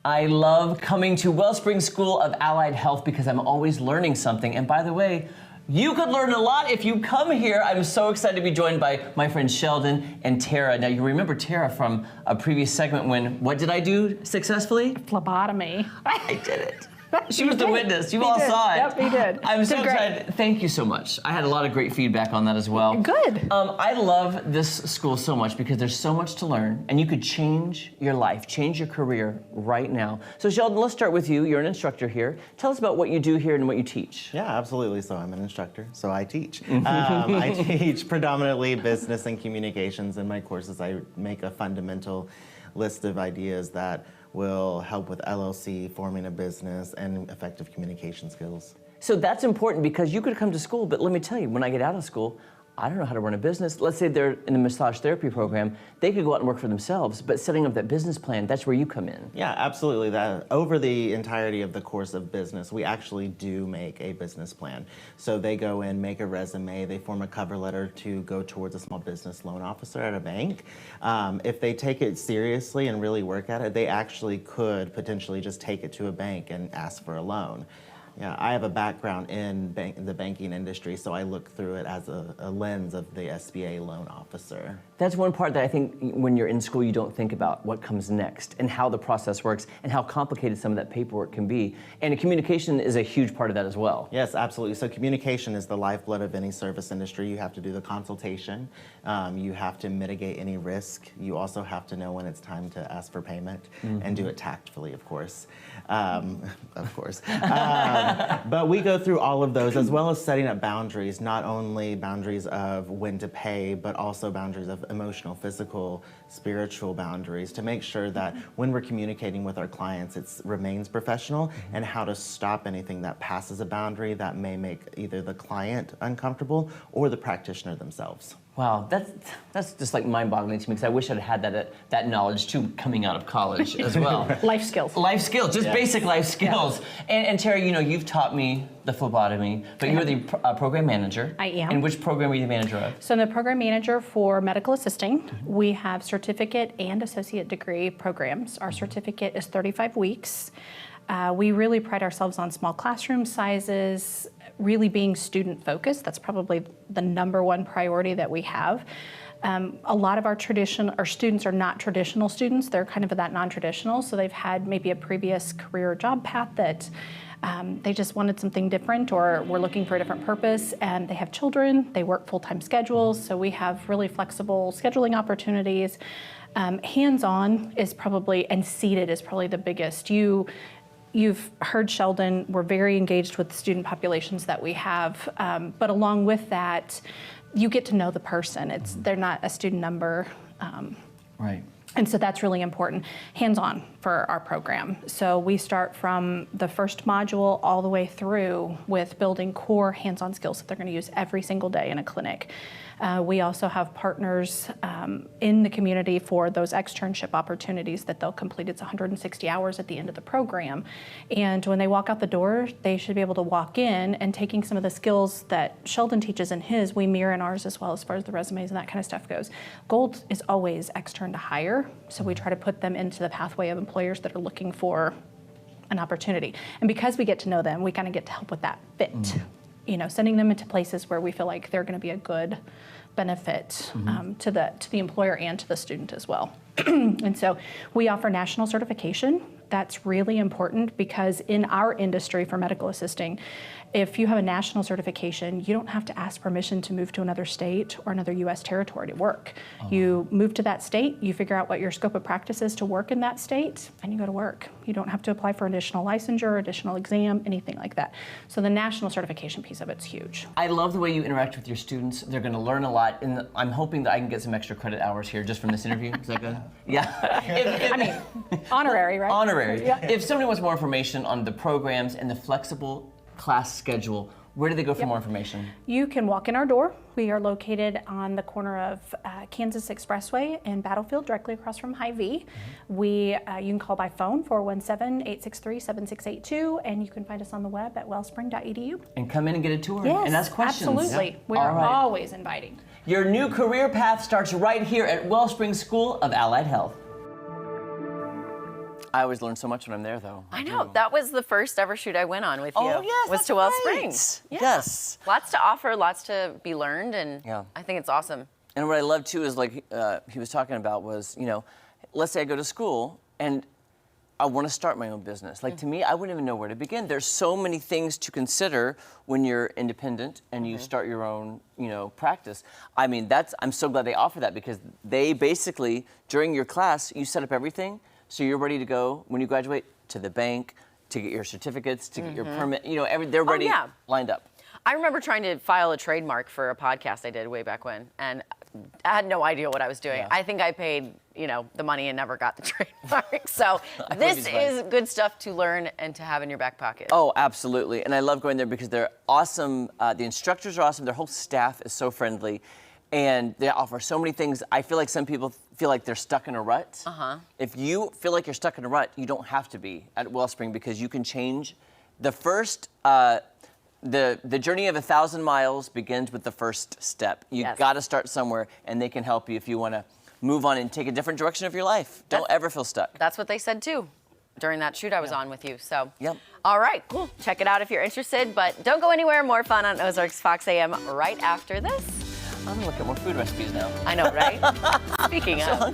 I love coming to WellSpring School of Allied Health because I'm always learning something. And by the way, you could learn a lot if you come here. I'm so excited to be joined by my friends Sheldon and Tara. Now, you remember Tara from a previous segment when, what did I do successfully? Phlebotomy. I did it. She was the witness. You all saw it. Yep, he did. I'm so excited. Thank you so much. I had a lot of great feedback on that as well. Good. I love this school so much because there's so much to learn, and you could change your life, change your career right now. So Sheldon, let's start with you. You're an instructor here. Tell us about what you do here and what you teach. Yeah, absolutely. So I'm an instructor, so I teach. I teach predominantly business and communications. In my courses, I make a fundamental list of ideas that will help with LLC, forming a business, and effective communication skills. So that's important because you could come to school, but let me tell you, when I get out of school, I don't know how to run a business. Let's say they're in the massage therapy program, they could go out and work for themselves, but setting up that business plan, that's where you come in. Yeah, absolutely. That over the entirety of the course of business, we actually do make a business plan. So they go in, make a resume, they form a cover letter to go towards a small business loan officer at a bank. If they take it seriously and really work at it, they actually could potentially just take it to a bank and ask for a loan. Yeah, I have a background in the banking industry, so I look through it as a lens of the SBA loan officer. That's one part that I think when you're in school, you don't think about what comes next and how the process works and how complicated some of that paperwork can be. And communication is a huge part of that as well. Yes, absolutely. So communication is the lifeblood of any service industry. You have to do the consultation. You have to mitigate any risk. You also have to know when it's time to ask for payment and do it tactfully, of course. But we go through all of those as well as setting up boundaries, not only boundaries of when to pay, but also boundaries of emotional, physical, spiritual boundaries to make sure that when we're communicating with our clients, it remains professional, and how to stop anything that passes a boundary that may make either the client uncomfortable or the practitioner themselves. Wow, that's just like mind-boggling to me because I wish I'd had that knowledge too coming out of college as well. Life skills. Life skills, just basic life skills. Yeah. And Terry, you know, you've taught me the phlebotomy, but you're the program manager. I am. And which program are you the manager of? So I'm the program manager for medical assisting. We have certificate and associate degree programs. Our certificate is 35 weeks. We really pride ourselves on small classroom sizes, really being student focused. That's probably the #1 priority that we have. A lot of our students are not traditional students. They're kind of that non-traditional. So they've had maybe a previous career or job path that they just wanted something different or were looking for a different purpose, and they have children, they work full-time schedules. So we have really flexible scheduling opportunities. Hands-on is probably, and seated is probably the biggest. You've heard Sheldon, we're very engaged with the student populations that we have, but along with that, you get to know the person. They're not a student number. Right. And so that's really important. Hands-on for our program. So we start from the first module all the way through with building core hands-on skills that they're going to use every single day in a clinic. We also have partners in the community for those externship opportunities that they'll complete. It's 160 hours at the end of the program. And when they walk out the door, they should be able to walk in and taking some of the skills that Sheldon teaches in his, we mirror in ours as well as far as the resumes and that kind of stuff goes. Goal is always extern to hire. So we try to put them into the pathway of employers that are looking for an opportunity. And because we get to know them, we kind of get to help with that fit. You know, sending them into places where we feel like they're going to be a good benefit to the employer and to the student as well. And so we offer national certification. That's really important because in our industry for medical assisting, if you have a national certification, you don't have to ask permission to move to another state or another U.S. territory to work. You move to that state, you figure out what your scope of practice is to work in that state, and you go to work. You don't have to apply for additional licensure, additional exam, anything like that. So the national certification piece of it's huge. I love the way you interact with your students. They're going to learn a lot, and I'm hoping that I can get some extra credit hours here just from this interview. Is that good? Yeah. I mean, honorary, right? Honorary. Yeah. If somebody wants more information on the programs and the flexible class schedule, where do they go for more information? You can walk in our door. We are located on the corner of Kansas Expressway and Battlefield, directly across from Hy-Vee. You can call by phone, 417-863-7682, and you can find us on the web at wellspring.edu. And come in and get a tour and ask questions. Absolutely. Yep. We are always inviting. Your new career path starts right here at WellSpring School of Allied Health. I always learn so much when I'm there, though. I know. That was the first ever shoot I went on with you. Oh, yes, was that's to WellSpring. right. Yeah. Yes. Lots to offer, lots to be learned, and I think it's awesome. And what I love too is like he was talking about was, let's say I go to school and I want to start my own business. Like to me, I wouldn't even know where to begin. There's so many things to consider when you're independent and you start your own, practice. I mean, I'm so glad they offer that because they basically, during your class, you set up everything so you're ready to go when you graduate to the bank, to get your certificates, to get your permit. They're ready, lined up. I remember trying to file a trademark for a podcast I did way back when, and I had no idea what I was doing. Yeah. I think I paid, the money and never got the trademark. So this is good stuff to learn and to have in your back pocket. Oh, absolutely. And I love going there because they're awesome. The instructors are awesome. Their whole staff is so friendly. And they offer so many things. I feel like some people feel like they're stuck in a rut. If you feel like you're stuck in a rut, you don't have to be at WellSpring because you can change. The first, the journey of 1,000 miles begins with the first step. You got to start somewhere, and they can help you if you want to move on and take a different direction of your life. Don't ever feel stuck. That's what they said too during that shoot I was on with you. So, Yep. All right, cool. Check it out if you're interested, but don't go anywhere. More fun on Ozarks Fox AM right after this. I'm gonna look at more food recipes now. I know, right? Speaking of.